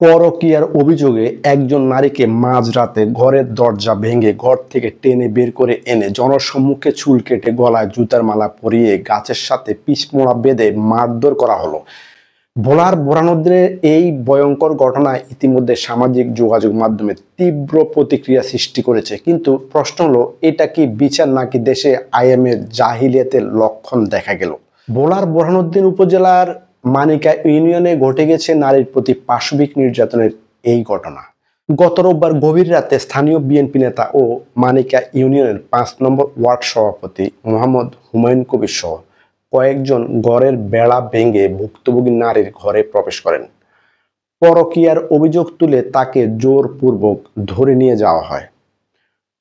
পরকীয়ার অভিযোগে একজন নারীকে মাঝরাতে ঘরের দরজা ভেঙে ঘর থেকে টেনে বের করে এনে জনসম্মুখে চুল কেটে গলায় জুতার মালা পরিয়ে গাছের সাথে পিচমোড়া বেঁধে মারধর করা হলো। ভোলার বোরানদ্রে এই ভয়ঙ্কর ঘটনায় ইতিমধ্যে সামাজিক যোগাযোগ মাধ্যমে তীব্র প্রতিক্রিয়া সৃষ্টি করেছে। কিন্তু প্রশ্ন হলো, এটা কি বিচার নাকি দেশে আইএমএ জাহিলিয়াতের লক্ষণ দেখা গেল? ভোলার বোরহানউদ্দিন উপজেলার মানিকা ইউনিয়নে ঘটে গেছে নারীর প্রতি পাশবিক নির্যাতনের এই ঘটনা। গত রোববার গভীর রাতে স্থানীয় বিএনপি নেতা ও মানিকা ইউনিয়নের ৫ নম্বর ওয়ার্ড সভাপতি মোহাম্মদ হুমায়ুন কবির সহ কয়েকজন ঘরের বেড়া ভেঙে ভুক্তভোগী নারীর ঘরে প্রবেশ করেন। পরকীয়ার অভিযোগ তুলে তাকে জোরপূর্বক ধরে নিয়ে যাওয়া হয়।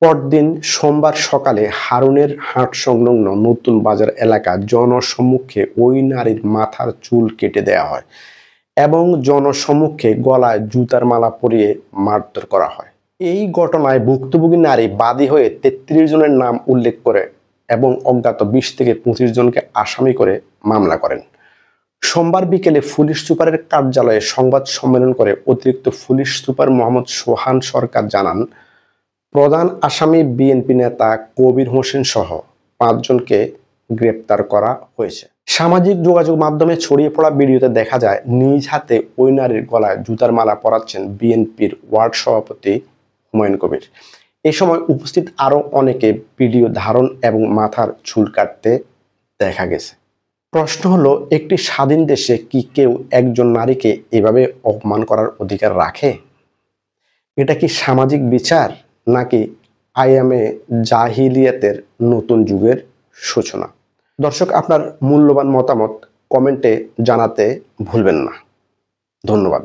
পরদিন সোমবার সকালে হারুনের হাট সংলগ্ন নতুন বাজার এলাকা জনসম্মুখে ওই নারীর মাথার চুল কেটে দেওয়া হয় এবং জনসম্মুখে গলায় জুতার মালা পরিয়ে মারধর করা হয়। এই ঘটনায় ভুক্তভোগী নারী বাদী হয়ে ৩৩ জনের নাম উল্লেখ করে এবং অজ্ঞাত ২০ থেকে ২৫ জনকে আসামি করে মামলা করেন। সোমবার বিকেলে পুলিশ সুপারের কার্যালয়ে সংবাদ সম্মেলন করে অতিরিক্ত পুলিশ সুপার মোহাম্মদ সোহান সরকার জানান, প্রধান আসামি বিএনপি নেতা কবির হোসেন সহ ৫ জনকে গ্রেপ্তার করা হয়েছে। সামাজিক যোগাযোগ মাধ্যমে ছড়িয়ে পড়া ভিডিওতে দেখা যায় নিজ হাতে ওই নারীর গলায় জুতার মালা পরাচ্ছেন বিএনপির ওয়ার্ড সভাপতি হুমায়ুন কবির। এ সময় উপস্থিত আরও অনেকে ভিডিও ধারণ এবং মাথার চুল কাটতে দেখা গেছে। প্রশ্ন হলো, একটি স্বাধীন দেশে কি কেউ একজন নারীকে এভাবে অপমান করার অধিকার রাখে? এটা কি সামাজিক বিচার নাকি আইএমএ জাহিলিয়াতের নতুন যুগের সূচনা? দর্শক, আপনার মূল্যবান মতামত কমেন্টে জানাতে ভুলবেন না। ধন্যবাদ।